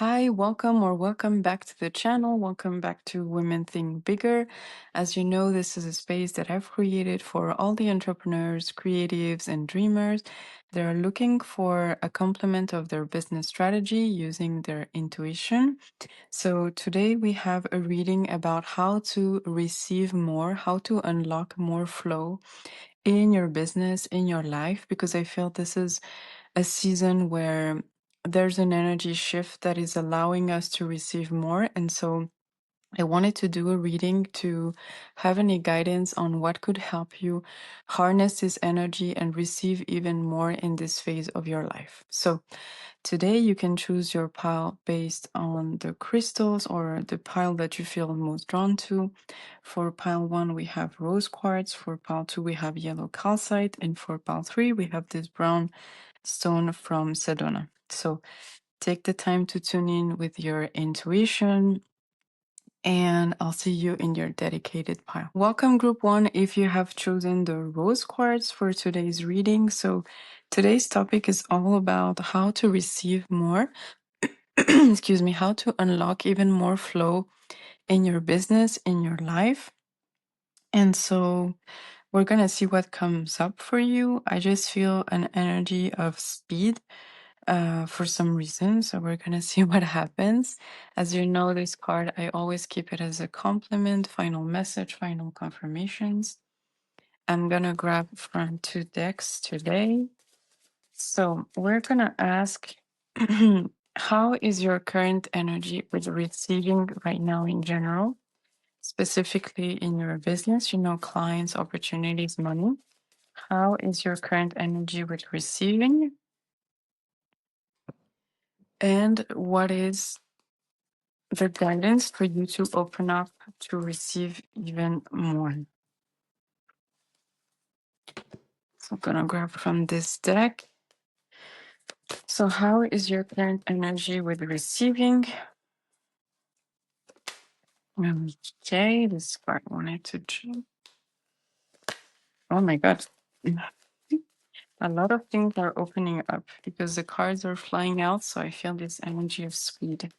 Hi, welcome back to the channel. Welcome back to Women Think Bigger. As you know, this is a space that I've created for all the entrepreneurs, creatives, and dreamers that are looking for a complement of their business strategy using their intuition. So today we have a reading about how to receive more, how to unlock more flow in your business, in your life, because I feel this is a season where there's an energy shift that is allowing us to receive more. And so I wanted to do a reading to have any guidance on what could help you harness this energy and receive even more in this phase of your life. So today you can choose your pile based on the crystals or the pile that you feel most drawn to. For pile 1, we have rose quartz. For pile 2, we have yellow calcite. And for pile 3, we have this brown stone from Sedona. So take the time to tune in with your intuition, and I'll see you in your dedicated pile. Welcome, group 1, if you have chosen the rose quartz for today's reading. So today's topic is all about how to receive more, excuse me, how to unlock even more flow in your business, in your life. And so we're going to see what comes up for you. I just feel an energy of speed for some reason. So we're going to see what happens. As you know, this card, I always keep it as a compliment, final message, final confirmations. I'm going to grab from 2 decks today. So we're going to ask, how is your current energy with receiving right now in general, specifically in your business, clients, opportunities, money? How is your current energy with receiving? And what is the guidance for you to open up to receive even more? So I'm gonna grab from this deck. So how is your current energy with receiving? Okay, this card wanted to choose. Oh my god. A lot of things are opening up because the cards are flying out, so I feel this energy of speed.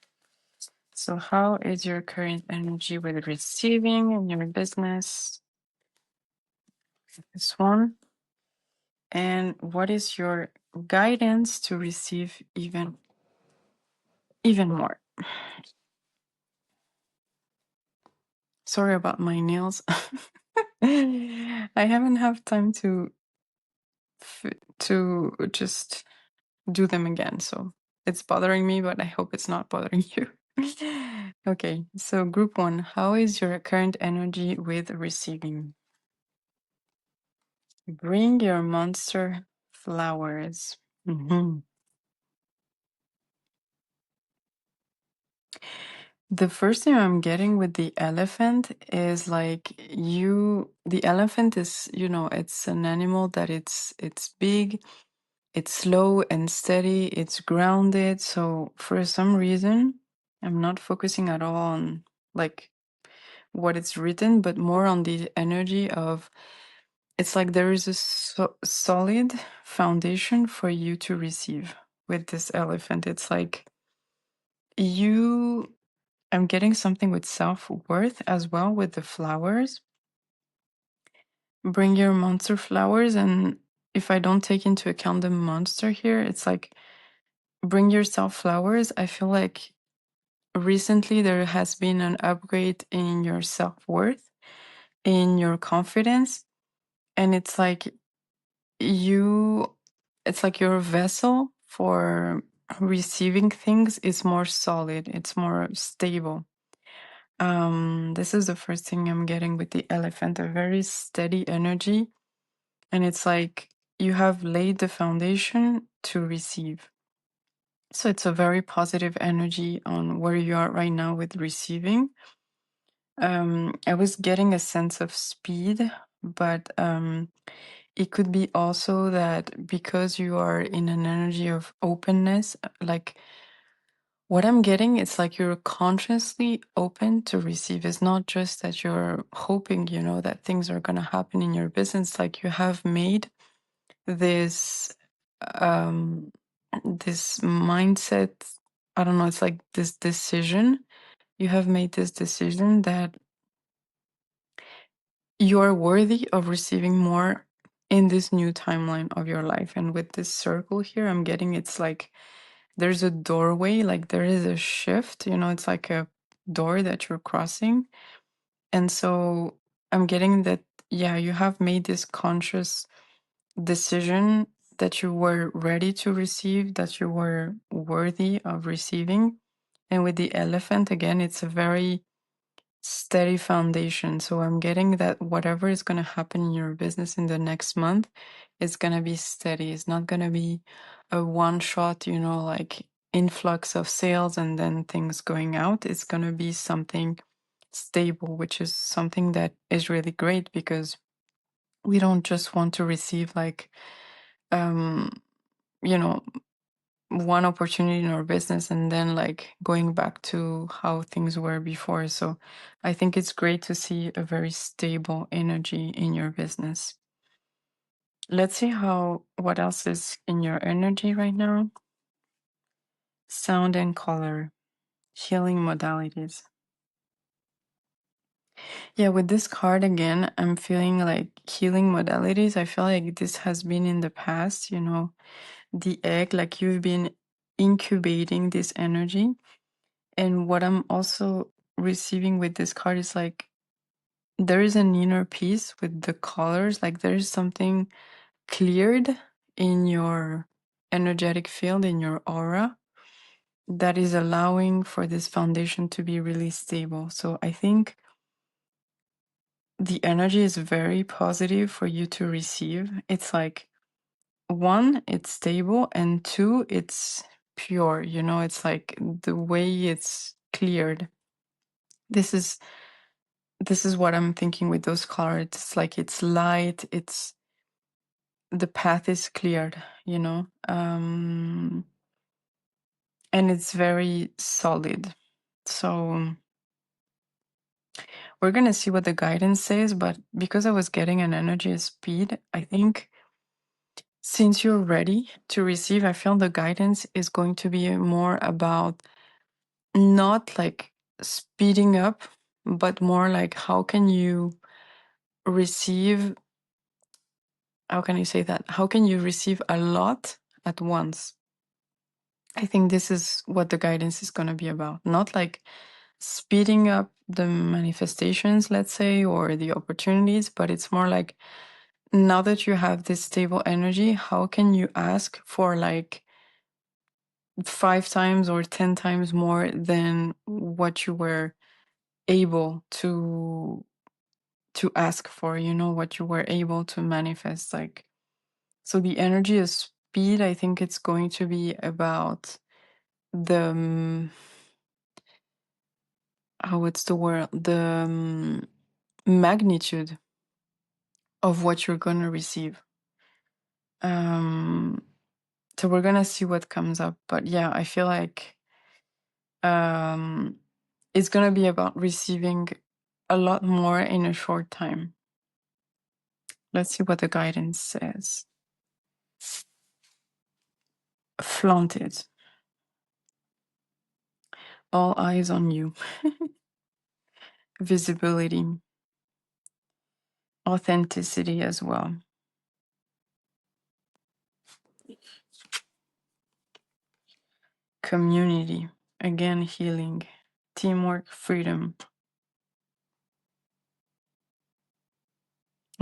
So how is your current energy with receiving in your business? This one. And what is your guidance to receive even more? Sorry about my nails. I haven't had time to just do them again, so it's bothering me, but I hope it's not bothering you. Okay, so group 1, how is your current energy with receiving? Bring your monster flowers. The first thing I'm getting with the elephant is like the elephant is, it's an animal that it's big, it's slow and steady, it's grounded. So for some reason, I'm not focusing at all on like what it's written, but more on the energy of it's like there is a solid foundation for you to receive with this elephant. It's like you I'm getting something with self-worth as well with the flowers. Bring your monster flowers, and if I don't take into account the monster here, it's like bring yourself flowers. I feel like recently there has been an upgrade in your self-worth, in your confidence, and you it's like your vessel for receiving things is more solid, it's more stable. This is the first thing I'm getting with the elephant, a very steady energy. And it's like you have laid the foundation to receive. So it's a very positive energy on where you are right now with receiving. I was getting a sense of speed, but it could be also that because you are in an energy of openness, like what I'm getting, it's like you're consciously open to receive. It's not just that you're hoping, that things are going to happen in your business. Like you have made this, this mindset I don't know, it's like this decision. You have made this decision that you are worthy of receiving more in this new timeline of your life. And with this circle here, I'm getting it's like there's a doorway, like there is a shift, it's like a door that you're crossing. And so I'm getting that, yeah, you have made this conscious decision that you were ready to receive, that you were worthy of receiving. And with the elephant, again, it's a very steady foundation. So I'm getting that whatever is going to happen in your business in the next month is going to be steady. It's not going to be a one shot, like influx of sales and then things going out. It's going to be something stable, which is something that is really great because we don't just want to receive like, um, you know, one opportunity in our business and then like going back to how things were before. So I think it's great to see a very stable energy in your business. Let's see what else is in your energy right now. Sound and color, healing modalities. Yeah, with this card again, I'm feeling like healing modalities. I feel like this has been in the past, the egg, like you've been incubating this energy. And what I'm also receiving with this card is like there is an inner peace with the colors, like there is something cleared in your energetic field, in your aura, that is allowing for this foundation to be really stable. So I think the energy is very positive for you to receive. It's like one, it's stable, and two, it's pure. It's like the way it's cleared. This is what I'm thinking with those cards. It's like it's light, it's the path is cleared, and it's very solid. So we're gonna see what the guidance says, but because I was getting an energy of speed, I think since you're ready to receive, I feel the guidance is going to be more about not like speeding up, but more like how can you receive, how can you say that? How can you receive a lot at once? I think this is what the guidance is going to be about. Not like speeding up the manifestations, let's say, or the opportunities, but it's more like now that you have this stable energy, how can you ask for like 5 times or 10 times more than what you were able to ask for, what you were able to manifest. Like, so the energy of speed, I think it's going to be about the what's the word, the magnitude of what you're going to receive. um so we're gonna see what comes up, but yeah, I feel like um it's gonna be about receiving a lot more in a short time. Let's see what the guidance says. Flaunt it. All eyes on you. Visibility. Authenticity as well. Community. Again, healing. Teamwork, freedom.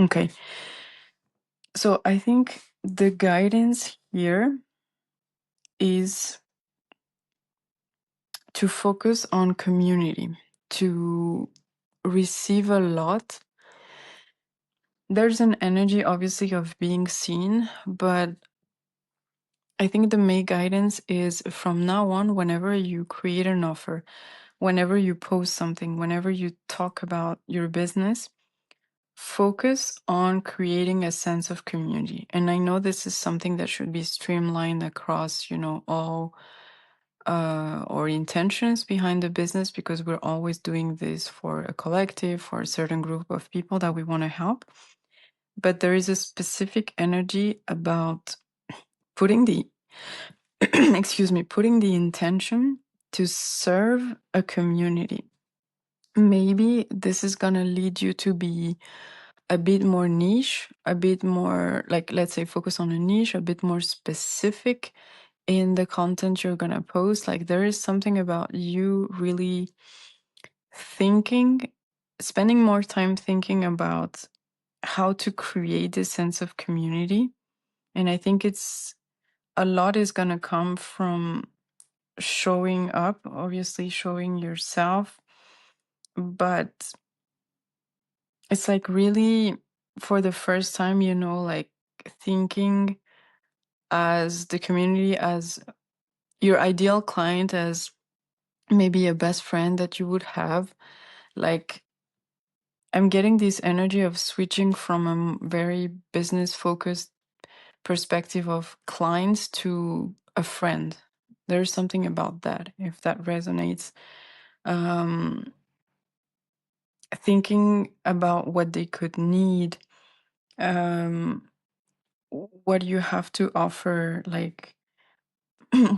Okay. So I think the guidance here is to focus on community, to receive a lot. There's an energy, obviously, of being seen, but I think the main guidance is from now on, whenever you create an offer, whenever you post something, whenever you talk about your business, focus on creating a sense of community. And I know this is something that should be streamlined across, all or intentions behind the business, because we're always doing this for a collective, for a certain group of people that we want to help. But there is a specific energy about putting the excuse me, putting the intention to serve a community. Maybe this is gonna lead you to be a bit more niche, a bit more, like, let's say, focus on a niche, a bit more specific in the content you're gonna post. Like, there is something about you really thinking, spending more time thinking about how to create this sense of community. And I think a lot is gonna come from showing up, obviously showing yourself, but it's like really for the first time, like thinking as the community, as your ideal client, as maybe a best friend that you would have. Like, I'm getting this energy of switching from a very business focused perspective of clients to a friend. There's something about that, if that resonates. Um, Thinking about what they could need, um, what you have to offer, like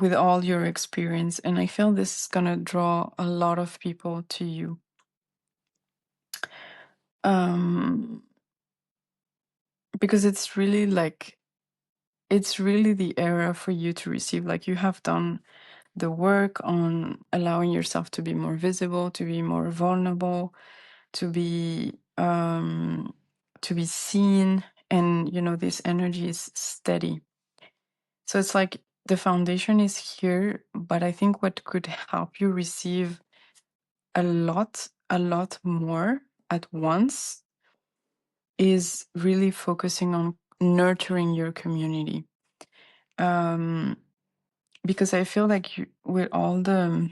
with all your experience. And I feel this is gonna draw a lot of people to you. Um, because it's really the era for you to receive. Like, you have done the work on allowing yourself to be more visible, to be more vulnerable, to be seen, and this energy is steady. So it's like the foundation is here, but I think what could help you receive a lot more at once is really focusing on nurturing your community. Um, because I feel like with all the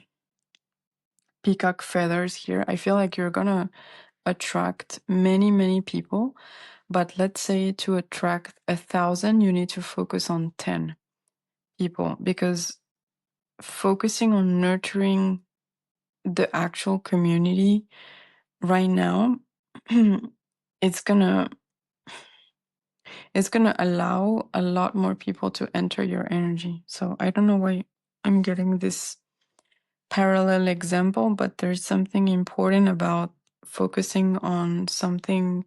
peacock feathers here, I feel like you're gonna attract many, many people. But let's say to attract 1,000, you need to focus on 10 people, because focusing on nurturing the actual community right now, it's gonna allow a lot more people to enter your energy. So I don't know why I'm getting this parallel example, but there's something important about focusing on something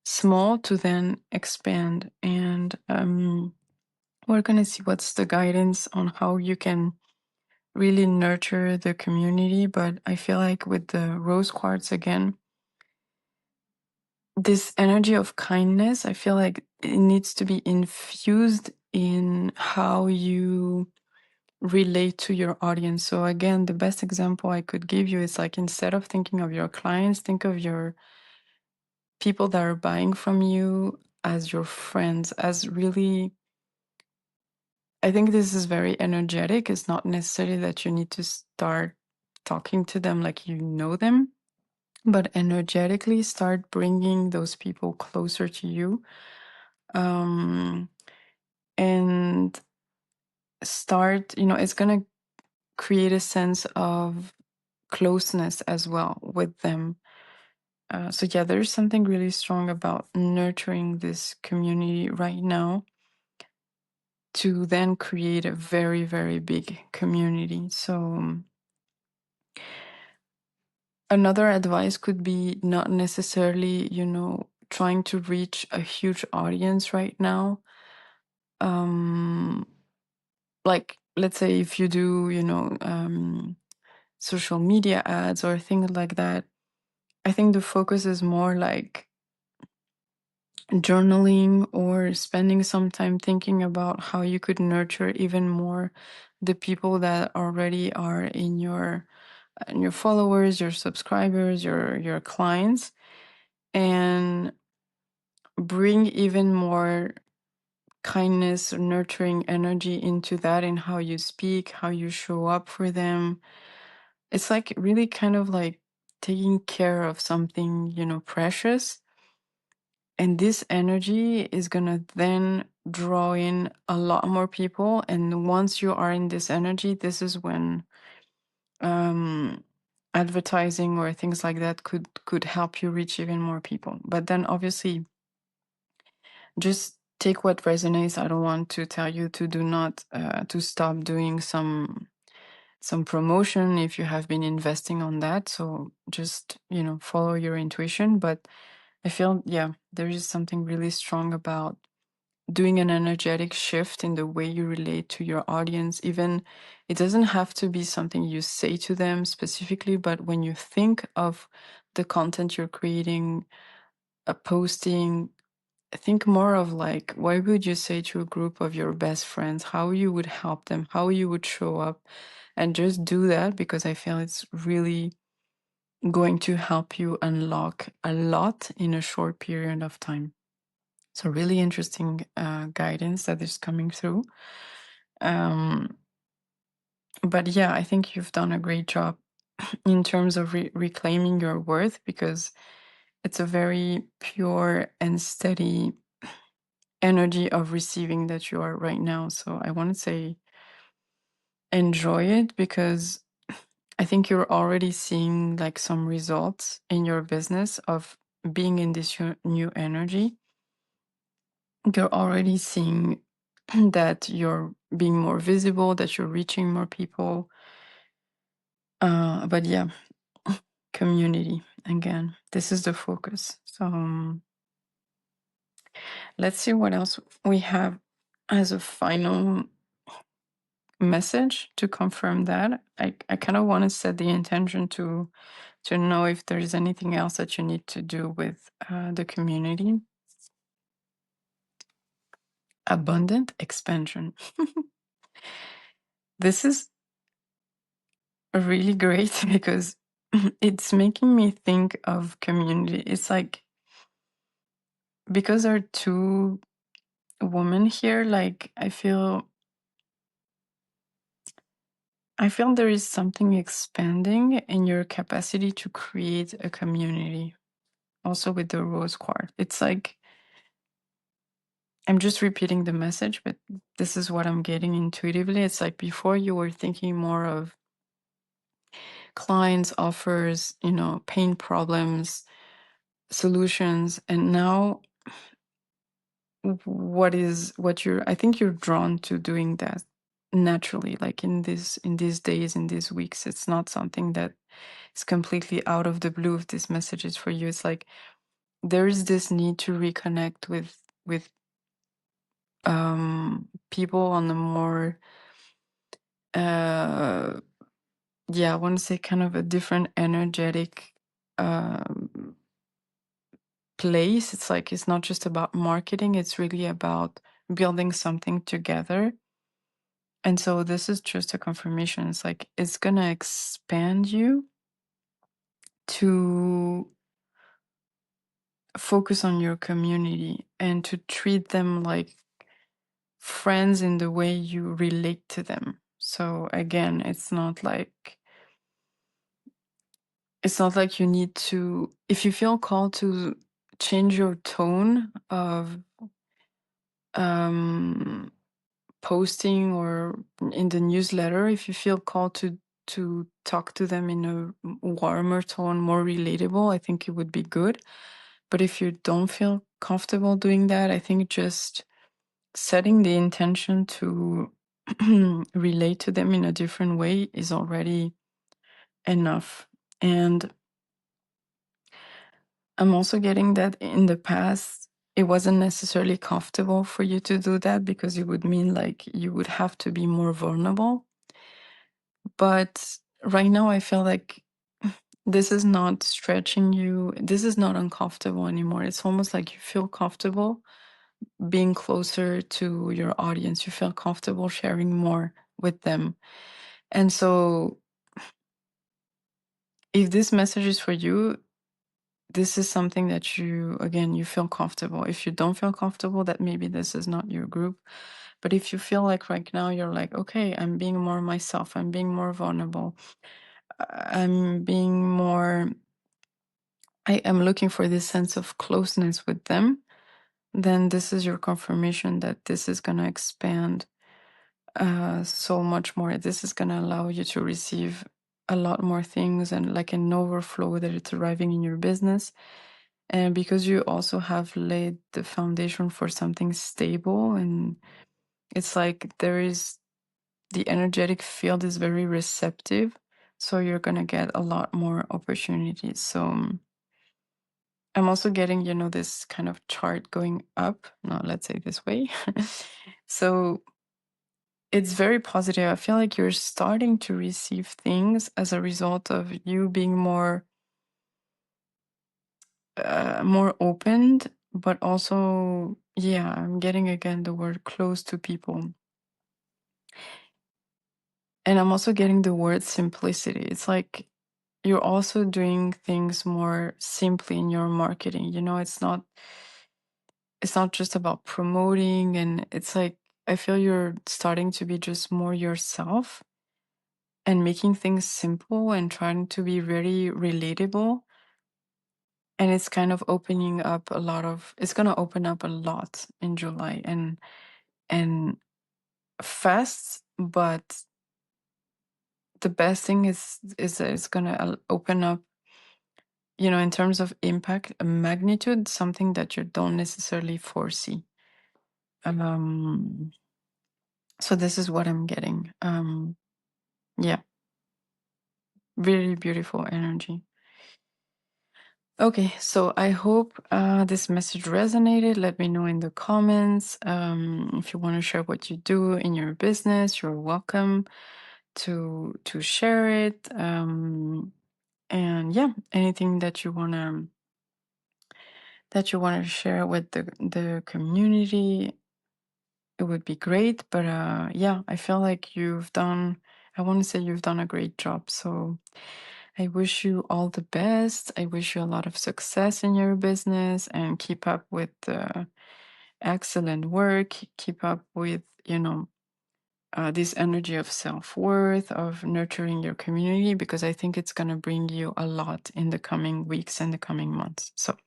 small to then expand. And we're going to see what's the guidance on how you can really nurture the community. But I feel like with the rose quartz again, this energy of kindness, I feel like it needs to be infused in how you relate to your audience. So again, the best example I could give you is, like, instead of thinking of your clients, think of your people that are buying from you as your friends, as really, I think this is very energetic. It's not necessarily that you need to start talking to them like you know them, but energetically start bringing those people closer to you. Um, and start, it's going to create a sense of closeness as well with them. So, yeah, there's something really strong about nurturing this community right now to then create a very, very big community. So, another advice could be not necessarily, trying to reach a huge audience right now. Um, like, let's say if you do, social media ads or things like that, I think the focus is more like journaling or spending some time thinking about how you could nurture even more the people that already are in your followers, your subscribers, your clients, and bring even more kindness, nurturing energy into that, in how you speak, how you show up for them. It's like really kind of like taking care of something, precious. And this energy is going to then draw in a lot more people. And once you are in this energy, this is when um, advertising or things like that could help you reach even more people. But then obviously, just take what resonates. I don't want to tell you to do not to stop doing some some promotion if you have been investing on that. So just, follow your intuition. But I feel, yeah, there is something really strong about doing an energetic shift in the way you relate to your audience. Even it doesn't have to be something you say to them specifically, but when you think of the content you're creating, posting, think more of like, what would you say to a group of your best friends, how you would help them, how you would show up, and just do that, because I feel it's really going to help you unlock a lot in a short period of time. So really interesting guidance that is coming through. Um, but yeah, I think you've done a great job in terms of reclaiming your worth, because it's a very pure and steady energy of receiving that you are right now. So I want to say enjoy it, because I think you're already seeing like some results in your business of being in this new energy. You're already seeing that you're being more visible, that you're reaching more people. But yeah, community again. This is the focus. So let's see what else we have as a final message to confirm that. I kind of want to set the intention to know if there's anything else that you need to do with the community. Abundant expansion. This is really great because it's making me think of community. It's like, because there are two women here, like I feel there is something expanding in your capacity to create a community. Also with the rose quartz. It's like, I'm just repeating the message, but this is what I'm getting intuitively. It's like before you were thinking more of clients, offers, pain problems, solutions, and now I think you're drawn to doing that naturally, like in these days, in these weeks. It's not something that is completely out of the blue if this message is for you. It's like there is this need to reconnect with people on a more uh yeah, I want to say kind of a different energetic um place. It's like it's not just about marketing, it's really about building something together. And so this is just a confirmation. It's like it's gonna expand you to focus on your community and to treat them like friends in the way you relate to them. So again, it's not like you need to, if you feel called to change your tone of um posting or in the newsletter, if you feel called to talk to them in a warmer tone, more relatable, I think it would be good. But if you don't feel comfortable doing that, I think just setting the intention to relate to them in a different way is already enough. And I'm also getting that in the past, it wasn't necessarily comfortable for you to do that, because it would mean like you would have to be more vulnerable. But right now, I feel like this is not stretching you. This is not uncomfortable anymore. It's almost like you feel comfortable being closer to your audience. You feel comfortable sharing more with them. And so, if this message is for you, this is something that you feel comfortable. If you don't feel comfortable, that maybe this is not your group. But if you feel like right now you're like, okay, I'm being more myself, I'm being more vulnerable, I'm being more, I am looking for this sense of closeness with them, then this is your confirmation that this is going to expand so much more. This is going to allow you to receive a lot more things, and like an overflow that it's arriving in your business. And because you also have laid the foundation for something stable, and it's like there is the energetic field is very receptive, so you're gonna get a lot more opportunities. So I'm also getting, this kind of chart going up. No, let's say this way. So it's very positive. I feel like you're starting to receive things as a result of you being more opened, but also, yeah, I'm getting again the word close to people. And I'm also getting the word simplicity. It's like you're also doing things more simply in your marketing. It's not just about promoting, and it's like I feel you're starting to be just more yourself and making things simple and trying to be very relatable. And it's kind of opening up it's going to open up a lot in July, and fast, but the best thing is that it's going to open up, in terms of impact, a magnitude, something that you don't necessarily foresee. Um, so this is what I'm getting. Yeah, really beautiful energy. Okay, so I hope this message resonated. Let me know in the comments. If you want to share what you do in your business, you're welcome to share it. And yeah, anything that you wanna share with the community, it would be great. But yeah, I feel like I want to say you've done a great job. So I wish you all the best. I wish you a lot of success in your business, and keep up with the excellent work. Keep up with, this energy of self-worth, of nurturing your community, because I think it's going to bring you a lot in the coming weeks and the coming months. So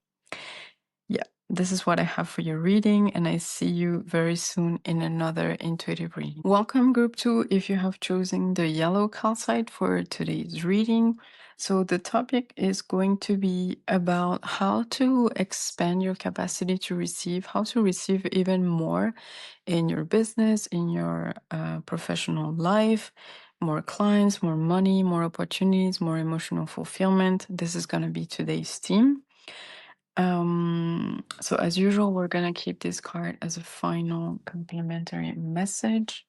yeah, this is what I have for your reading, and I see you very soon in another intuitive reading. Welcome, group 2, if you have chosen the yellow calcite for today's reading. So the topic is going to be about how to expand your capacity to receive, how to receive even more in your business, in your professional life, more clients, more money, more opportunities, more emotional fulfillment. This is going to be today's theme. So as usual, we're gonna keep this card as a final complimentary message.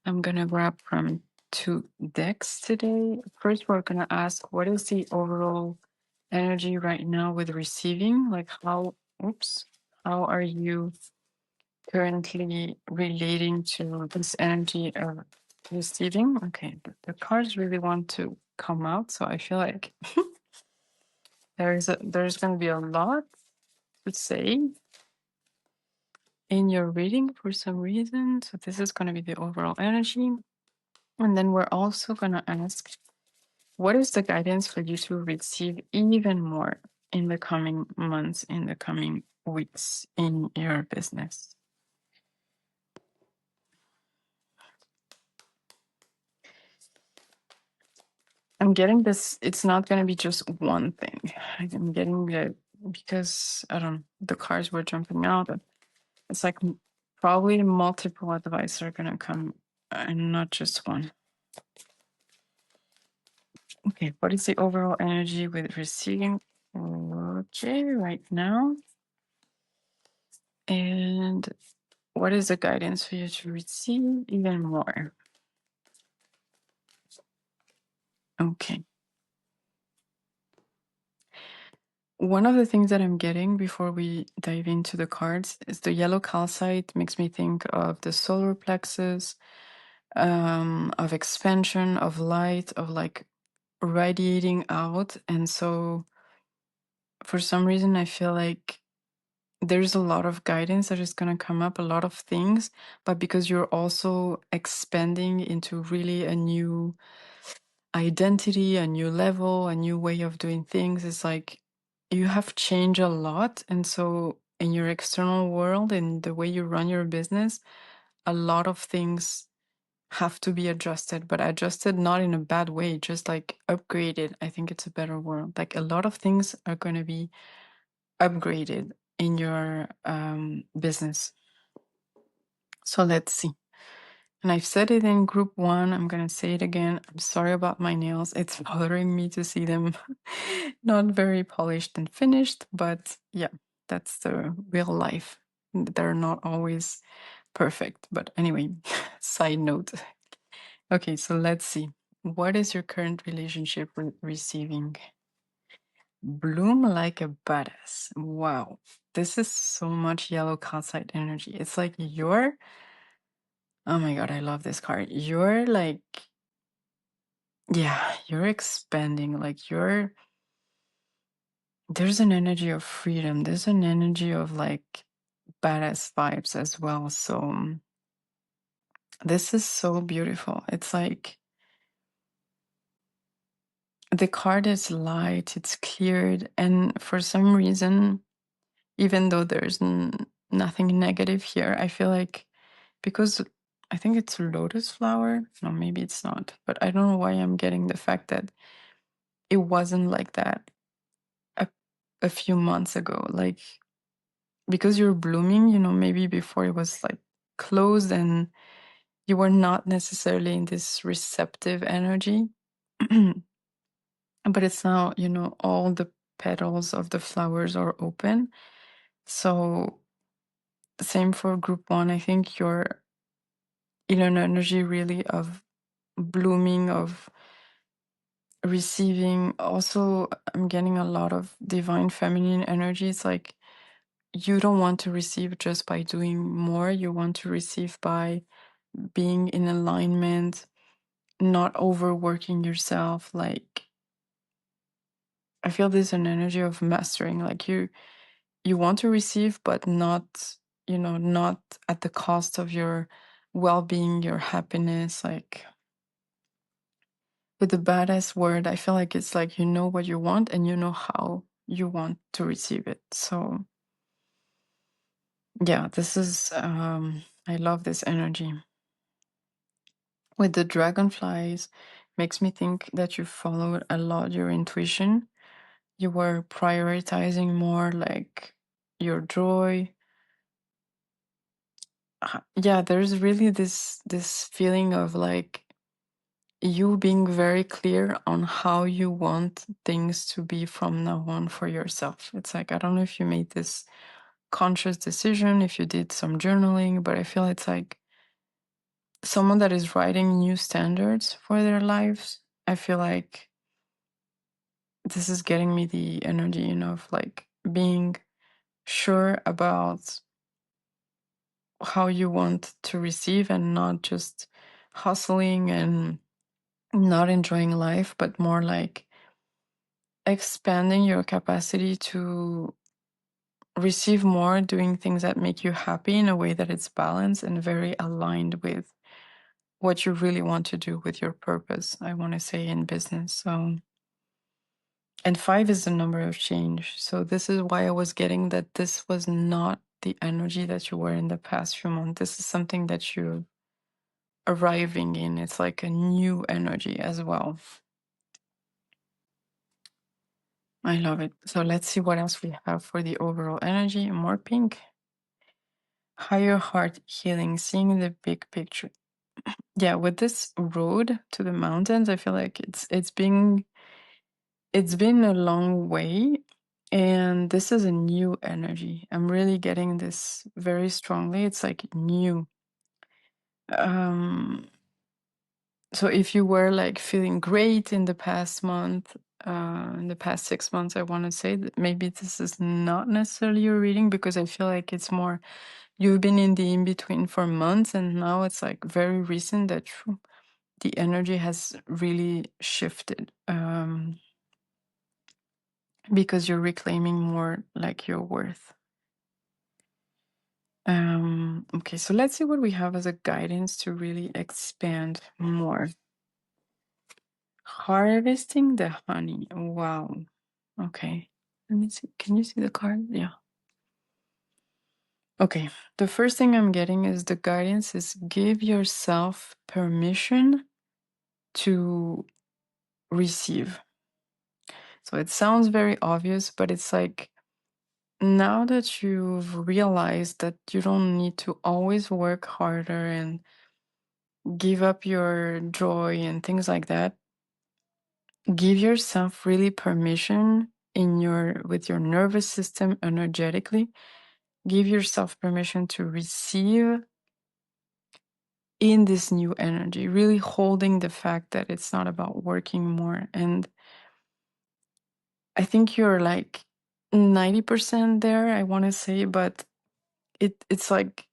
I'm gonna grab from 2 decks today. First, we're gonna ask, what is the overall energy right now with receiving? Like how are you currently relating to this energy of receiving? Okay, the cards really want to come out, so I feel like there's gonna be a lot to say in your reading for some reason. So this is going to be the overall energy. And then we're also going to ask, what is the guidance for you to receive even more in the coming months, in the coming weeks in your business? I'm getting this, it's not going to be just one thing. I'm getting the, because I don't know, the cards were jumping out. It's like probably multiple advice are going to come, and not just one. Okay, what is the overall energy with receiving? Okay, right now. And what is the guidance for you to receive even more? Okay. One of the things that I'm getting before we dive into the cards is the yellow calcite makes me think of the solar plexus, of expansion, of light, of like radiating out. And so for some reason, I feel like there's a lot of guidance that is going to come up, a lot of things, but because you're also expanding into really a new identity, a new level, a new way of doing things, it's like you have changed a lot. And so in your external world and the way you run your business, a lot of things have to be adjusted, but adjusted not in a bad way, just like upgraded. I think it's a better word. Like a lot of things are going to be upgraded in your business. So let's see. And I've said it in group one. I'm going to say it again. I'm sorry about my nails. It's bothering me to see them not very polished and finished. But yeah, that's the real life. They're not always perfect. But anyway, side note. Okay, so let's see. What is your current relationship with receiving? Bloom like a badass. Wow. This is so much yellow calcite energy. It's like oh my God, I love this card. You're like, yeah, you're expanding. Like there's an energy of freedom. There's an energy of like badass vibes as well. So this is so beautiful. It's like the card is light, it's cleared. And for some reason, even though there's nothing negative here, I feel like because I think it's lotus flower. No, maybe it's not. But I don't know why I'm getting the fact that it wasn't like that a, a few months ago. Like, because you're blooming, maybe before it was like closed and you were not necessarily in this receptive energy. But it's now, all the petals of the flowers are open. So, same for group one. I think you're in an energy really of blooming, of receiving. Also, I'm getting a lot of divine feminine energy. It's like you don't want to receive just by doing more. You want to receive by being in alignment, not overworking yourself. Like, I feel there's an energy of mastering. Like you want to receive, but not at the cost of your well-being, your happiness. Like, with the badass word, I feel like it's like you know what you want and you know how you want to receive it. So yeah, this is I love this energy. With the dragonflies, makes me think that you followed a lot your intuition. You were prioritizing more like your joy. Yeah, there's really this feeling of like you being very clear on how you want things to be from now on for yourself. It's like, I don't know if you made this conscious decision, if you did some journaling, but I feel it's like someone that is writing new standards for their lives. I feel like this is getting me the energy, of like being sure about how you want to receive and not just hustling and not enjoying life, but more like expanding your capacity to receive more, doing things that make you happy in a way that it's balanced and very aligned with what you really want to do with your purpose, I want to say, in business. So, and five is the number of change. So this is why I was getting that this was not the energy that you were in the past few months. This is something that you're arriving in. It's like a new energy as well. I love it. So let's see what else we have for the overall energy. More pink. Higher heart healing, seeing the big picture. Yeah, with this road to the mountains, I feel like it's been a long way, and this is a new energy. I'm really getting this very strongly. It's like new. Um, so if you were like feeling great in the past month, in the past 6 months, I want to say that maybe this is not necessarily your reading, because I feel like it's more you've been in the in between for months, and now it's like very recent that the energy has really shifted, because you're reclaiming more like your worth. Okay, so let's see what we have as a guidance to really expand more. Harvesting the honey. Wow. Okay. Let me see. Can you see the card? Yeah. Okay. The first thing I'm getting is the guidance is give yourself permission to receive. So it sounds very obvious, but it's like now that you've realized that you don't need to always work harder and give up your joy and things like that, give yourself really permission in your with your nervous system energetically. Give yourself permission to receive in this new energy, really holding the fact that it's not about working more. And I think you're like 90% there, I want to say, but it's like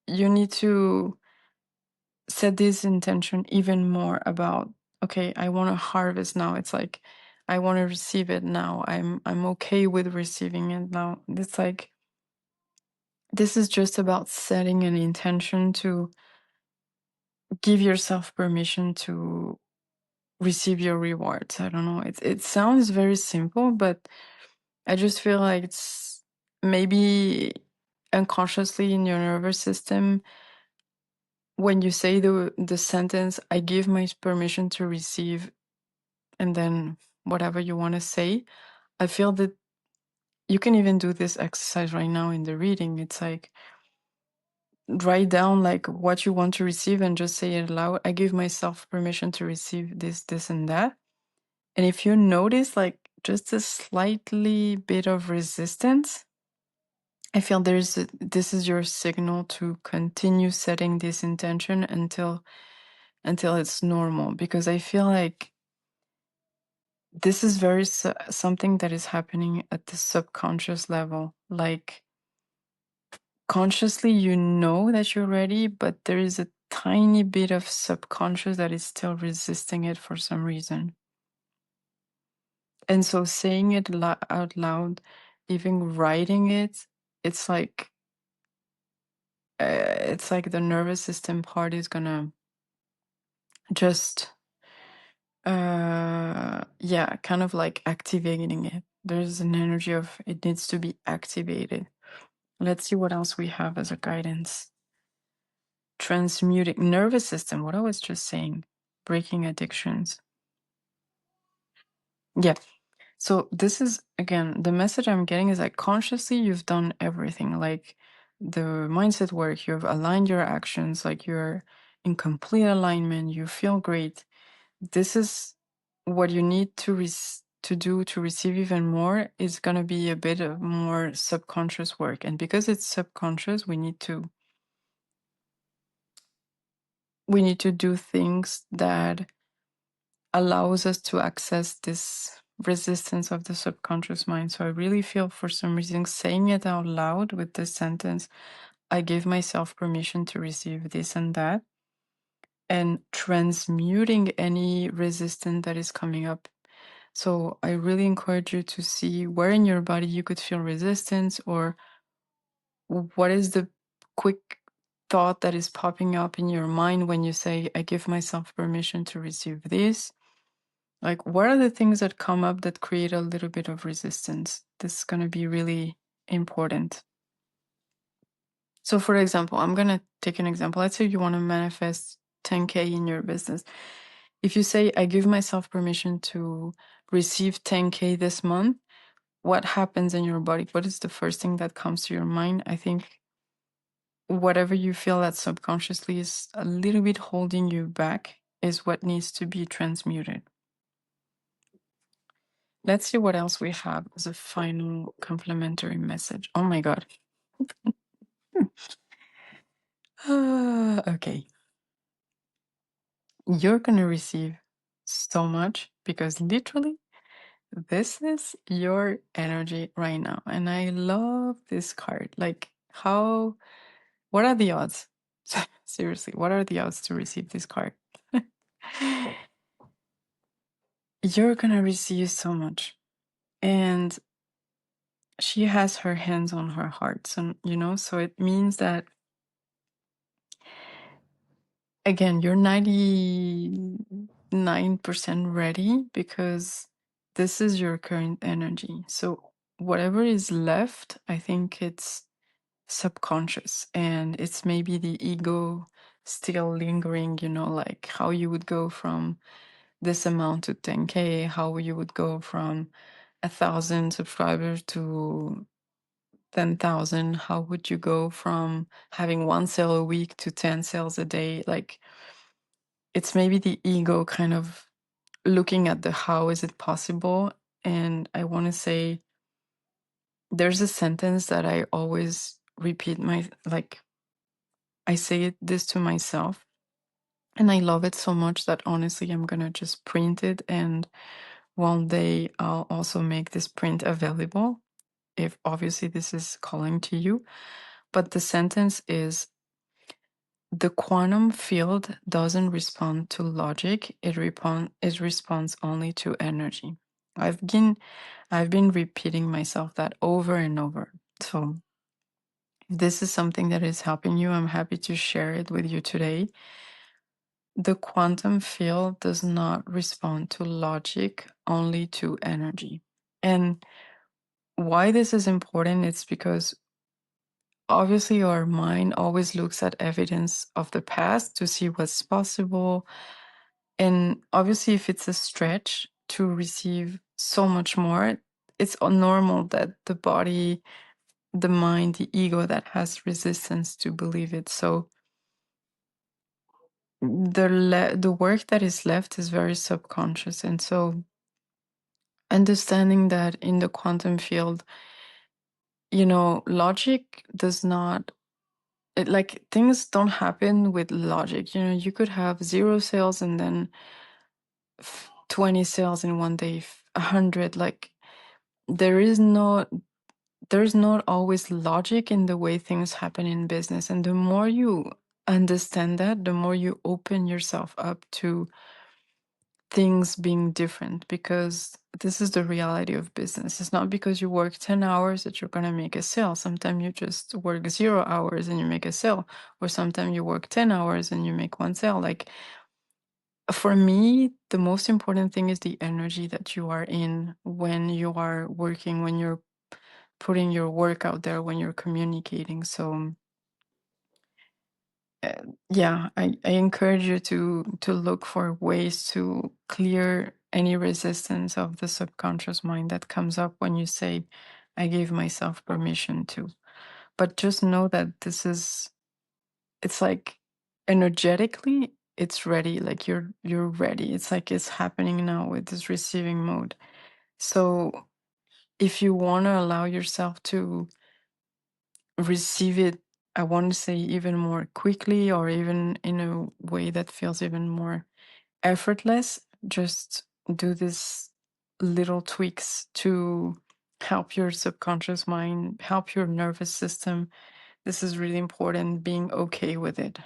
you need to set this intention even more about, okay, I want to harvest now. It's like I want to receive it now. I'm okay with receiving it now. It's like this is just about setting an intention to give yourself permission to receive your rewards. I don't know. It sounds very simple, but I just feel like it's maybe unconsciously in your nervous system when you say the sentence, I give my permission to receive, and then whatever you want to say. I feel that you can even do this exercise right now in the reading. It's like write down like what you want to receive and just say it aloud. I give myself permission to receive this, and that. And if you notice like just a slightly bit of resistance, I feel this is your signal to continue setting this intention until it's normal, because I feel like this is very something that is happening at the subconscious level. Like consciously you know that you're ready, but there is a tiny bit of subconscious that is still resisting it for some reason. And so saying it out loud, even writing it, it's like the nervous system part is gonna just yeah, kind of like activating it. There's an energy of it needs to be activated. Let's see what else we have as a guidance. Transmuting nervous system, what I was just saying, breaking addictions. Yeah. So this is again the message I'm getting is like consciously you've done everything, like the mindset work, you've aligned your actions, like you're in complete alignment, you feel great. This is what you need to do to receive even more is going to be a bit of more subconscious work. And because it's subconscious, we need to do things that allows us to access this resistance of the subconscious mind. So I really feel for some reason saying it out loud with this sentence, I give myself permission to receive this and that, and transmuting any resistance that is coming up. So I really encourage you to see where in your body you could feel resistance, or what is the quick thought that is popping up in your mind when you say, I give myself permission to receive this. Like, what are the things that come up that create a little bit of resistance? This is going to be really important. So, for example, I'm going to take an example. Let's say you want to manifest 10K in your business. If you say, I give myself permission to receive 10K this month, what happens in your body? What is the first thing that comes to your mind? I think whatever you feel that subconsciously is a little bit holding you back is what needs to be transmuted. Let's see what else we have as a final complimentary message. Oh my God. Okay. You're going to receive so much because literally this is your energy right now. And I love this card. Like, what are the odds? Seriously, what are the odds to receive this card? You're going to receive so much. And she has her hands on her heart. So, so it means that again, you're 99% ready because this is your current energy. So whatever is left, I think it's subconscious, and it's maybe the ego still lingering, like how you would go from this amount to 10K, how you would go from 1,000 subscribers to 10,000, how would you go from having one sale a week to 10 sales a day? Like, it's maybe the ego kind of looking at the how is it possible. And I want to say there's a sentence that I always repeat like I say this to myself, and I love it so much that honestly I'm gonna just print it, and one day I'll also make this print available if obviously this is calling to you. But the sentence is: the quantum field doesn't respond to logic, it responds only to energy. I've been I've been repeating myself that over and over. So if this is something that is helping you, I'm happy to share it with you today. The quantum field does not respond to logic, only to energy. And why this is important, it's because obviously our mind always looks at evidence of the past to see what's possible. And obviously, if it's a stretch to receive so much more, it's normal that the body, the mind, the ego that has resistance to believe it. So the work that is left is very subconscious. And so understanding that in the quantum field, logic does not like things don't happen with logic. You could have zero sales and then 20 sales in one day, 100. Like there is no there's not always logic in the way things happen in business. And the more you understand that, the more you open yourself up to things being different, because this is the reality of business. It's not because you work 10 hours that you're going to make a sale. Sometimes you just work 0 hours and you make a sale, or sometimes you work 10 hours and you make one sale. Like for me, the most important thing is the energy that you are in when you are working, when you're putting your work out there, when you're communicating. So uh, yeah, I encourage you to look for ways to clear any resistance of the subconscious mind that comes up when you say, I gave myself permission to. But just know that it's like energetically it's ready, like you're ready. It's like it's happening now with this receiving mode. So if you want to allow yourself to receive it, I want to say even more quickly, or even in a way that feels even more effortless, just do this little tweaks to help your subconscious mind, help your nervous system. This is really important, being okay with it.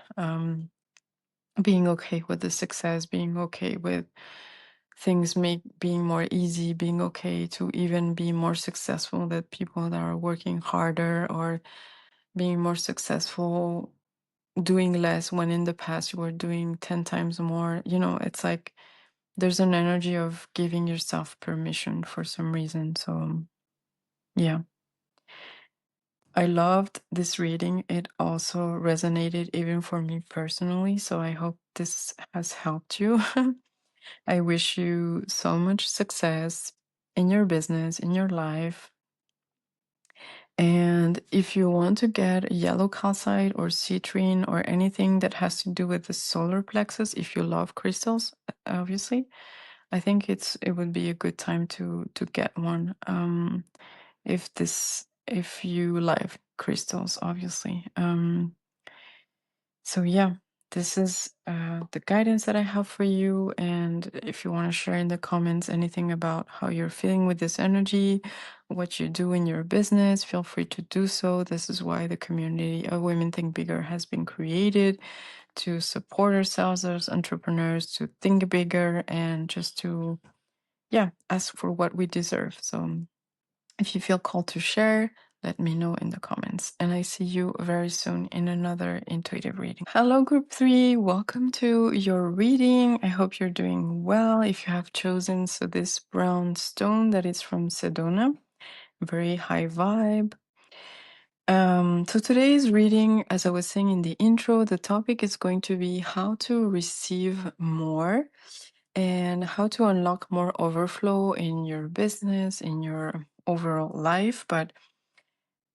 Being okay with the success, being okay with things being more easy, being okay to even be more successful than people that are working harder, or being more successful doing less when in the past you were doing 10 times more. It's like there's an energy of giving yourself permission for some reason. So yeah, I loved this reading. It also resonated even for me personally. So I hope this has helped you. I wish you so much success in your business, in your life. And if you want to get yellow calcite or citrine or anything that has to do with the solar plexus, if you love crystals, obviously, I think it would be a good time to get one. If you like crystals, obviously. So yeah, this is the guidance that I have for you. And if you want to share in the comments anything about how you're feeling with this energy, what you do in your business, feel free to do so. This is why the community of Women Think Bigger has been created, to support ourselves as entrepreneurs, to think bigger, and just to, yeah, ask for what we deserve. So if you feel called to share, let me know in the comments. And I see you very soon in another intuitive reading. Hello, group 3. Welcome to your reading. I hope you're doing well. If you have chosen this brown stone that is from Sedona, very high vibe. So today's reading, as I was saying in the intro, the topic is going to be how to receive more and how to unlock more overflow in your business, in your overall life, but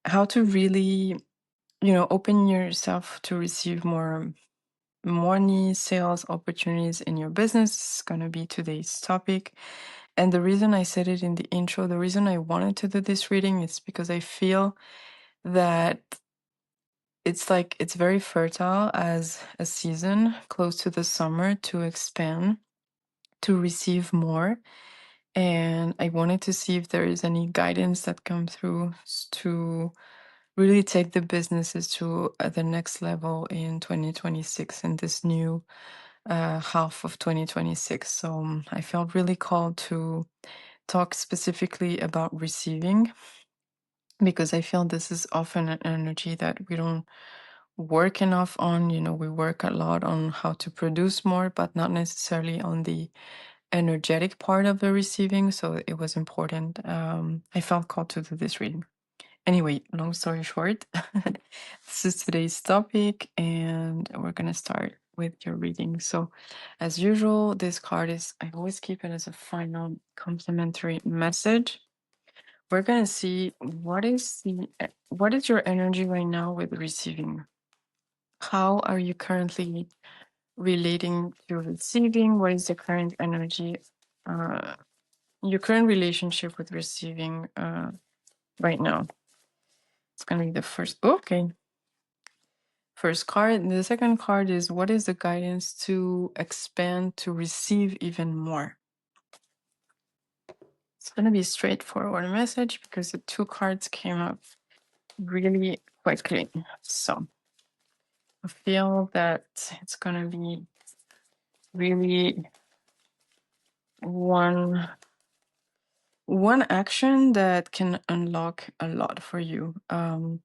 how to really, open yourself to receive more money, sales opportunities in your business is going to be today's topic. And the reason I said it in the intro, the reason I wanted to do this reading is because I feel that it's very fertile as a season close to the summer to expand, to receive more. And I wanted to see if there is any guidance that come through to really take the businesses to the next level in 2026, in this new half of 2026. So I felt really called to talk specifically about receiving, because I feel this is often an energy that we don't work enough on. We work a lot on how to produce more, but not necessarily on the energetic part of the receiving. So it was important. I felt called to do this reading. Anyway, long story short, this is today's topic, and we're going to start with your reading. So, as usual, this card I always keep it as a final complimentary message. We're going to see what is your energy right now with receiving? How are you currently relating to receiving? What is the current energy, uh, your current relationship with receiving right now? It's going to be the first. Okay. First card. The second card is, what is the guidance to expand, to receive even more? It's going to be a straightforward message because the two cards came up really quickly. So I feel that it's going to be really one action that can unlock a lot for you. In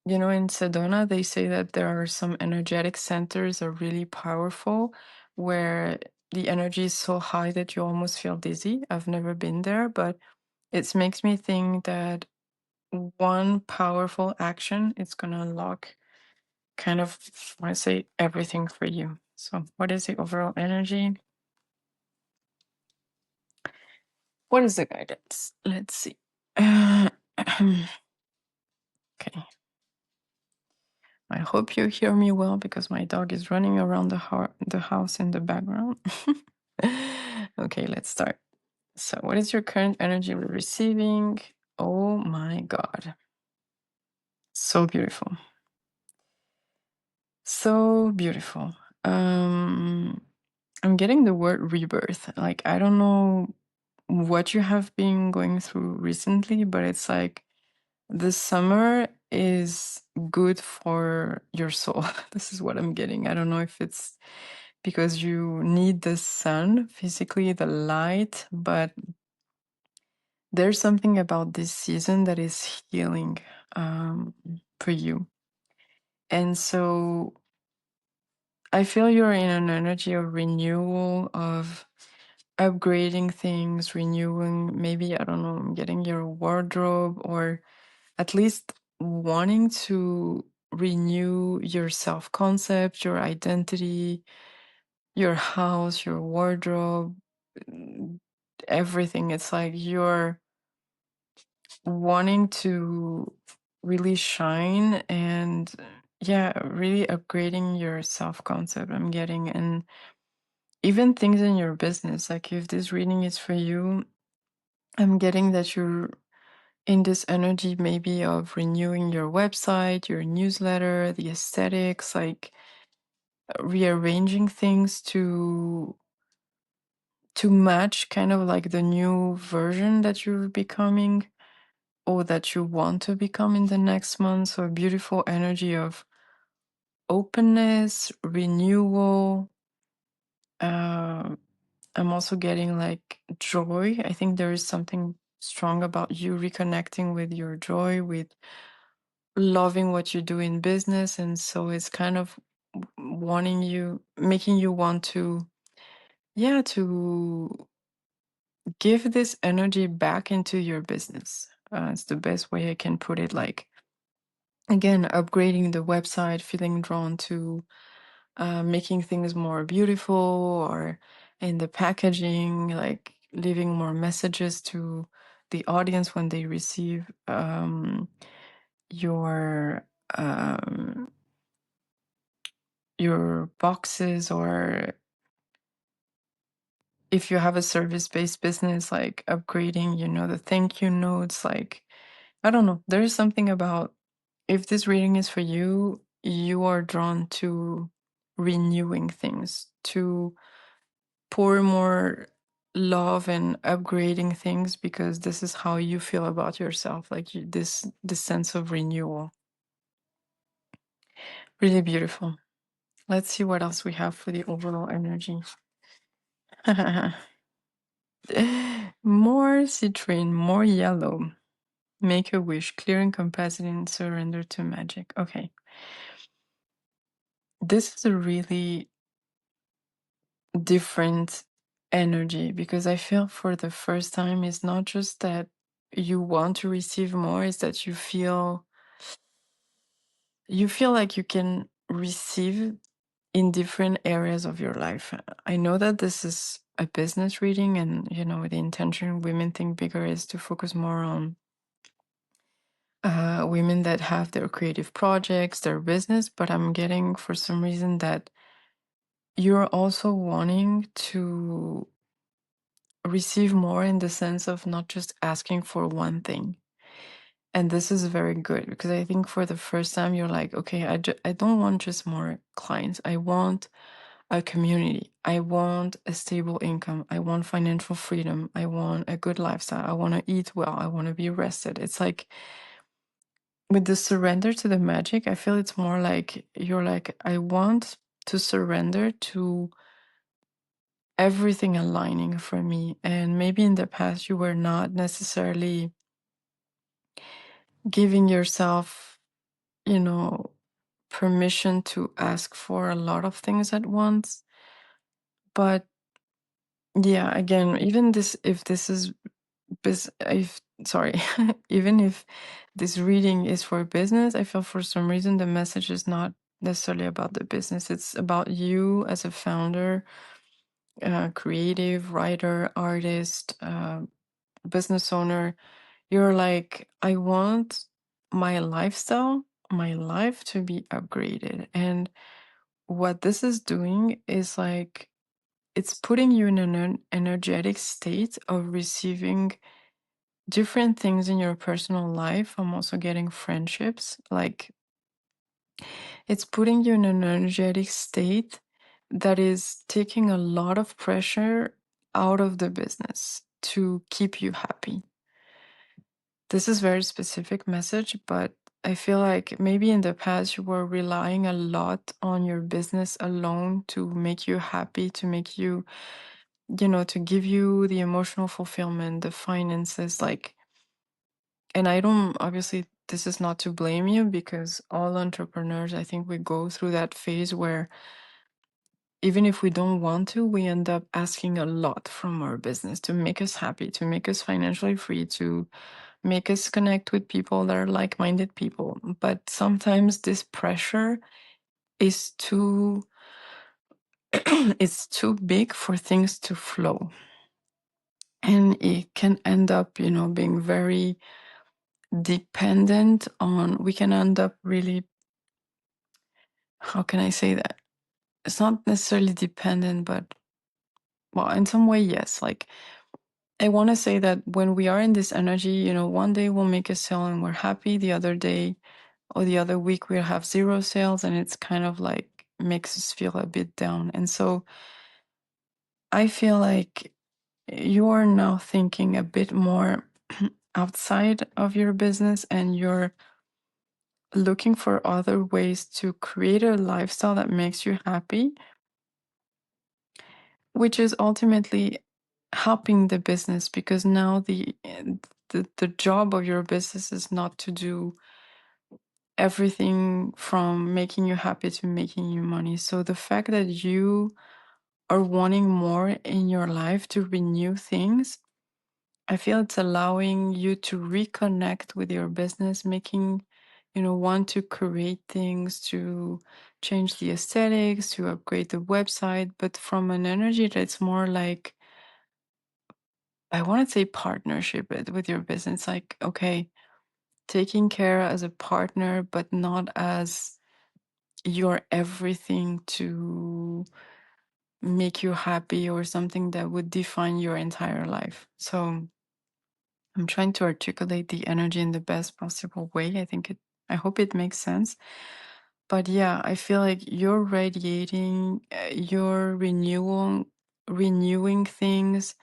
Sedona, they say that there are some energetic centers that are really powerful, where the energy is so high that you almost feel dizzy. I've never been there, but it makes me think that one powerful action, it's going to unlock kind of, I say, everything for you. So what is the overall energy? What is the guidance? Let's see. Okay. I hope you hear me well, because my dog is running around the house in the background. Okay, let's start. So, what is your current energy we're receiving? Oh my God. So beautiful. So beautiful. I'm getting the word rebirth. Like, I don't know what you have been going through recently, but it's like the summer is good for your soul. This is what I'm getting. I don't know if it's because you need the sun, physically, the light, but there's something about this season that is healing for you. And so I feel you're in an energy of renewal, of upgrading things, renewing, maybe, I don't know, getting your wardrobe, or at least wanting to renew your self concept, your identity, your house, your wardrobe, mm, everything. It's like you're wanting to really shine, and yeah, really upgrading your self concept, I'm getting. And even things in your business, like if this reading is for you, I'm getting that you're in this energy maybe of renewing your website, your newsletter, the aesthetics, like rearranging things to match kind of like the new version that you're becoming, or that you want to become in the next month. So a beautiful energy of openness, renewal. Uh, I'm also getting like joy. I think there is something strong about you reconnecting with your joy, with loving what you do in business. And so it's kind of making you want to, yeah, to give this energy back into your business. It's the best way I can put it. Like, again, upgrading the website, feeling drawn to making things more beautiful, or in the packaging, like leaving more messages to the audience when they receive your your boxes, or if you have a service-based business, like upgrading, the thank you notes. Like, I don't know, there is something about, if this reading is for you, you are drawn to renewing things, to pour more love and upgrading things, because this is how you feel about yourself, like this sense of renewal. Really beautiful. Let's see what else we have for the overall energy. More citrine, more yellow. Make a wish, clearing capacity and surrender to magic. Okay. This is a really different energy, because I feel for the first time it's not just that you want to receive more, it's that you feel like you can receive in different areas of your life. I know that this is a business reading, and the intention Women Think Bigger is to focus more on women that have their creative projects, their business, but I'm getting for some reason that you're also wanting to receive more, in the sense of not just asking for one thing. And this is very good, because I think for the first time you're like, okay, I don't want just more clients. I want a community. I want a stable income. I want financial freedom. I want a good lifestyle. I want to eat well. I want to be rested. It's like, with the surrender to the magic, I feel it's more like you're like, I want to surrender to everything aligning for me. And maybe in the past you were not necessarily giving yourself, you know, permission to ask for a lot of things at once. But yeah, again, even this, if this is if sorry, even if this reading is for business, I feel for some reason the message is not necessarily about the business. It's about you as a founder, creative, writer, artist, business owner. You're like, I want my lifestyle, my life to be upgraded. And what this is doing is like, it's putting you in an energetic state of receiving different things in your personal life. I'm also getting friendships. Like, it's putting you in an energetic state that is taking a lot of pressure out of the business to keep you happy. This is very specific message, but I feel like maybe in the past you were relying a lot on your business alone to make you happy, to make you, to give you the emotional fulfillment, the finances, like. And I don't, obviously, this is not to blame you, because all entrepreneurs, I think we go through that phase where even if we don't want to, we end up asking a lot from our business to make us happy, to make us financially free, to make us connect with people that are like-minded people. But sometimes this pressure is too it's too big for things to flow. And it can end up, being very dependent on, we can end up really, how can I say that? It's not necessarily dependent, but well, in some way, yes. Like, I want to say that when we are in this energy, one day we'll make a sale and we're happy. The other day or the other week, we'll have zero sales, and it's kind of like makes us feel a bit down. And so I feel like you are now thinking a bit more outside of your business, and you're looking for other ways to create a lifestyle that makes you happy, which is ultimately helping the business, because now the job of your business is not to do everything from making you happy to making you money. So the fact that you are wanting more in your life to renew things, I feel it's allowing you to reconnect with your business, making, want to create things, to change the aesthetics, to upgrade the website, but from an energy that's more like, I want to say partnership with your business. Like, okay, taking care as a partner, but not as your everything to make you happy or something that would define your entire life. So I'm trying to articulate the energy in the best possible way. I hope it makes sense. But yeah, I feel like you're radiating, you're renewing things,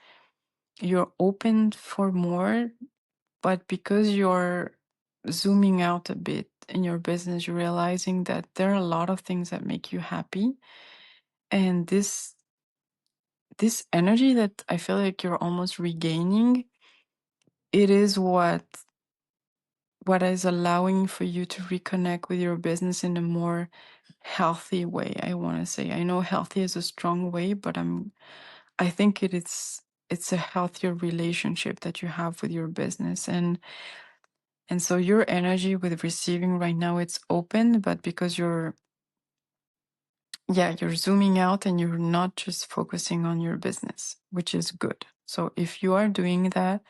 you're open for more, but because you're zooming out a bit in your business, you're realizing that there are a lot of things that make you happy. And this energy that I feel like you're almost regaining, it is what is allowing for you to reconnect with your business in a more healthy way, I want to say. I know healthy is a strong way, but I think it's a healthier relationship that you have with your business. And so your energy with receiving right now, it's open, but because you're zooming out and you're not just focusing on your business, which is good. So if you are doing that,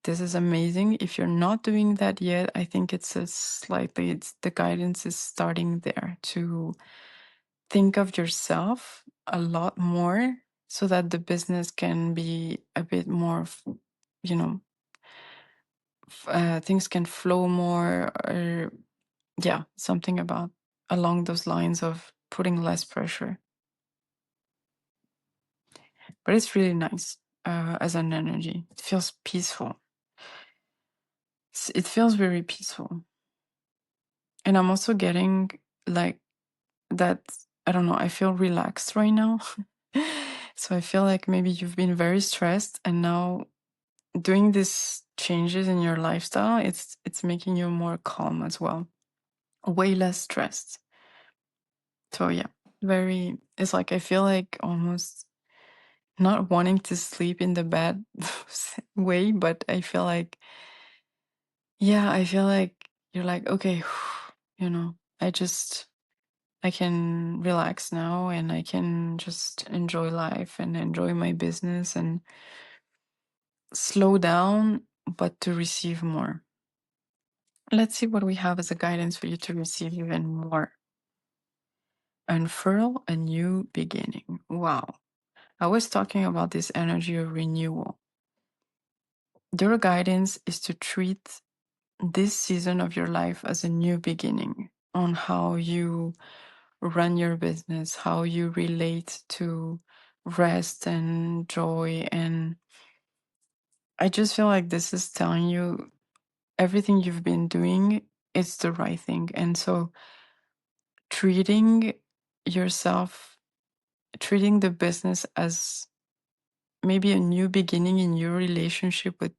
this is amazing. If you're not doing that yet, I think it's the guidance is starting there to think of yourself a lot more so that the business can be a bit more, you know, things can flow more, or yeah, something about along those lines of putting less pressure. But it's really nice as an energy. It feels peaceful. It feels very peaceful. And I'm also getting like that, I don't know, I feel relaxed right now. So I feel like maybe you've been very stressed and now doing these changes in your lifestyle, it's making you more calm as well. Way less stressed. So yeah, very it's like I feel like almost not wanting to sleep in the bed way, but I feel like you're like, okay, I just I can relax now and I can just enjoy life and enjoy my business and slow down, but to receive more. Let's see what we have as a guidance for you to receive even more. Unfurl a new beginning. Wow. I was talking about this energy of renewal. Your guidance is to treat this season of your life as a new beginning on how you run your business, how you relate to rest and joy. And I just feel like this is telling you everything you've been doing is the right thing. And so treating yourself, treating the business as maybe a new beginning in your relationship with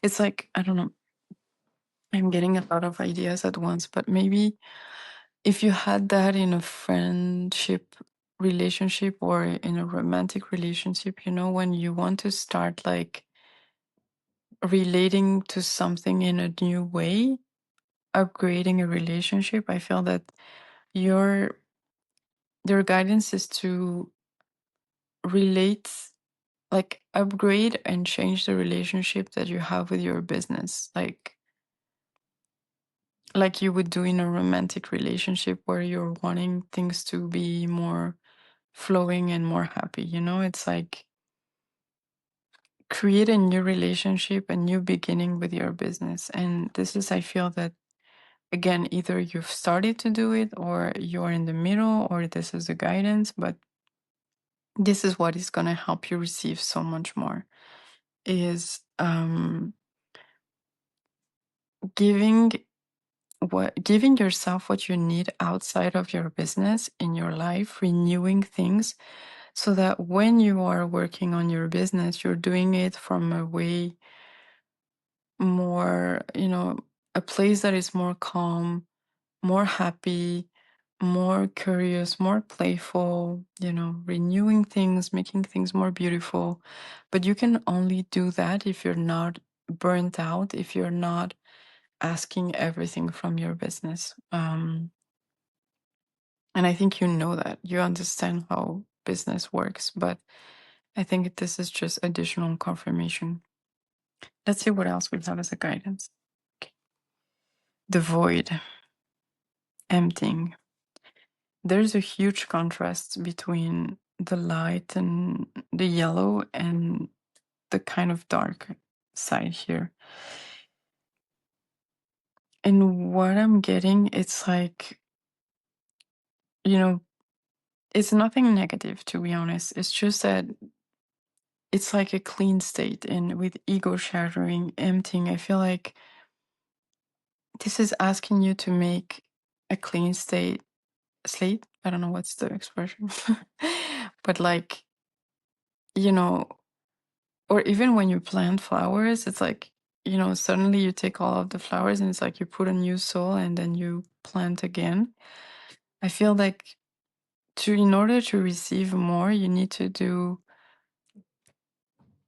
it's like, I don't know, I'm getting a lot of ideas at once, but maybe if you had that in a friendship relationship or in a romantic relationship, when you want to start like relating to something in a new way, upgrading a relationship, I feel that your your guidance is to relate, like upgrade and change the relationship that you have with your business, like you would do in a romantic relationship where you're wanting things to be more flowing and more happy. It's like create a new relationship, a new beginning with your business. And this is, I feel that, again, either you've started to do it or you're in the middle or this is the guidance, but this is what is going to help you receive so much more is giving giving yourself what you need outside of your business in your life, renewing things so that when you are working on your business, you're doing it from a way more, a place that is more calm, more happy, more curious, more playful, renewing things, making things more beautiful. But you can only do that if you're not burnt out, if you're not asking everything from your business. And I think you know that. You understand how business works, but I think this is just additional confirmation. Let's see what else we have as a guidance. Okay. The void, emptying. there's a huge contrast between the light and the yellow and the kind of dark side here. And what I'm getting, it's like, you know, it's nothing negative, to be honest. It's just that it's like a clean state. And with ego shattering, emptying, I feel like this is asking you to make a clean slate. I don't know what's the expression, but like, you know, or even when you plant flowers, it's like, suddenly you take all of the flowers and it's like you put a new soil and then you plant again. I feel like in order to receive more, you need to do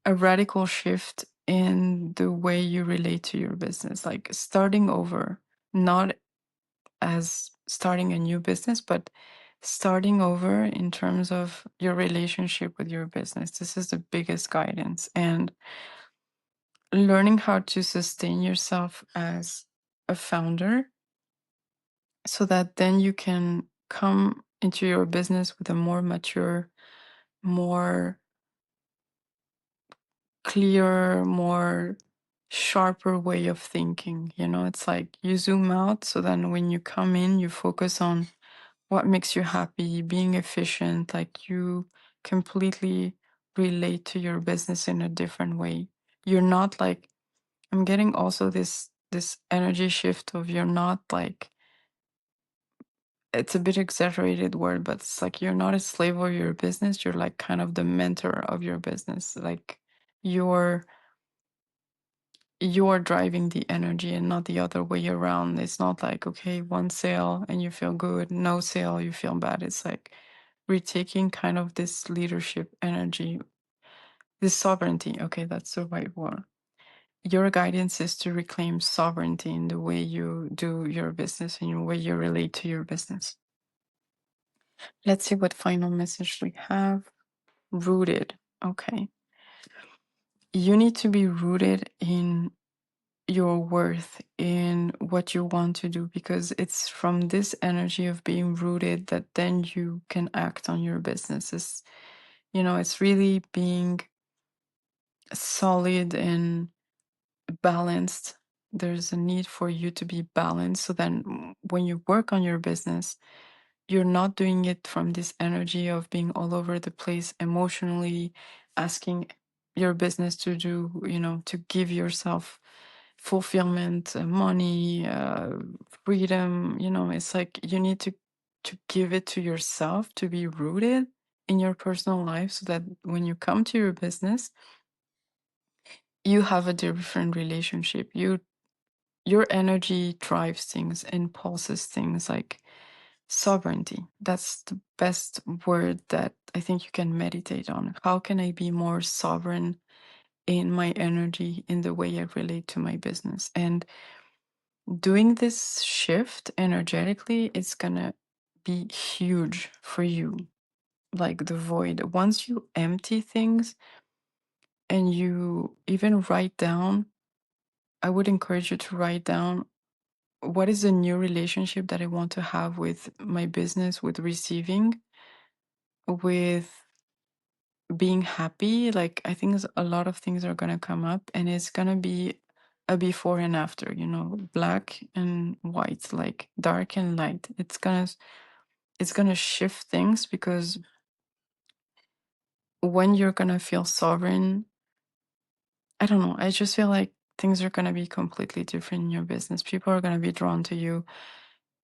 a radical shift in the way you relate to your business, like starting over, not as starting a new business, but starting over in terms of your relationship with your business. This is the biggest guidance. And learning how to sustain yourself as a founder so that then you can come into your business with a more mature, more clearer, more sharper way of thinking. It's like you zoom out so then when you come in, you focus on what makes you happy, being efficient, like you completely relate to your business in a different way. You're not like, I'm getting also this energy shift of you're not like, it's a bit exaggerated word, but it's like you're not a slave of your business, you're like kind of the mentor of your business. Like you're you're driving the energy and not the other way around. It's not like, okay, one sale and you feel good, no sale, you feel bad. It's like retaking kind of this leadership energy, this sovereignty. Okay, that's the right word. Your guidance is to reclaim sovereignty in the way you do your business and the way you relate to your business. Let's see what final message we have. Rooted. Okay. You need to be rooted in your worth, in what you want to do, because it's from this energy of being rooted that then you can act on your businesses. It's really being solid and balanced. There's a need for you to be balanced. So then when you work on your business, you're not doing it from this energy of being all over the place emotionally, asking your business to do, to give yourself fulfillment, money, freedom. It's like you need to give it to yourself, to be rooted in your personal life so that when you come to your business, you have a different relationship. Your energy drives things and pulses things, like sovereignty. That's the best word that I think you can meditate on. How can I be more sovereign in my energy, in the way I relate to my business? And doing this shift energetically, it's gonna be huge for you. Like the void. Once you empty things and you even write down, I would encourage you to write down, what is the new relationship that I want to have with my business, with receiving, with being happy. Like, I think a lot of things are going to come up and it's going to be a before and after, black and white, like dark and light. It's going to shift things, because when you're going to feel sovereign, I don't know, I just feel like things are going to be completely different in your business. People are going to be drawn to you.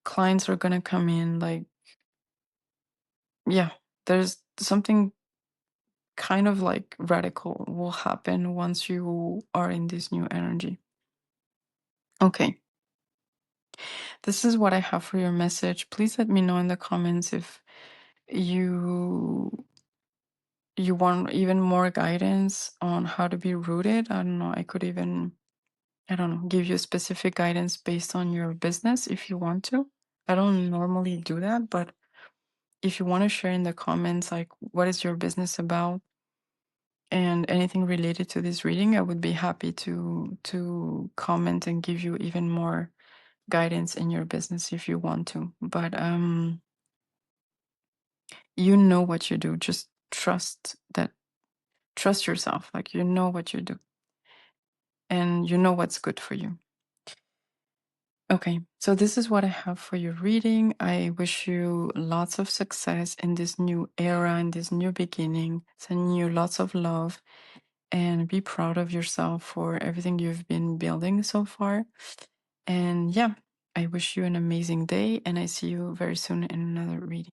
Clients are going to come in, like, yeah, there's something kind of like radical will happen once you are in this new energy. Okay, this is what I have for your message. Please let me know in the comments if you you want even more guidance on how to be rooted. I don't know, I could even, I don't know, give you specific guidance based on your business if you want to. I don't normally do that, but if you want to share in the comments, like, what is your business about and anything related to this reading, I would be happy to comment and give you even more guidance in your business if you want to. But you know what you do. Just trust yourself. Like, you know what you do and you know what's good for you. Okay, so this is what I have for your reading. I wish you lots of success in this new era, in this new beginning. Sending you lots of love and be proud of yourself for everything you've been building so far. And yeah, I wish you an amazing day, and I see you very soon in another reading.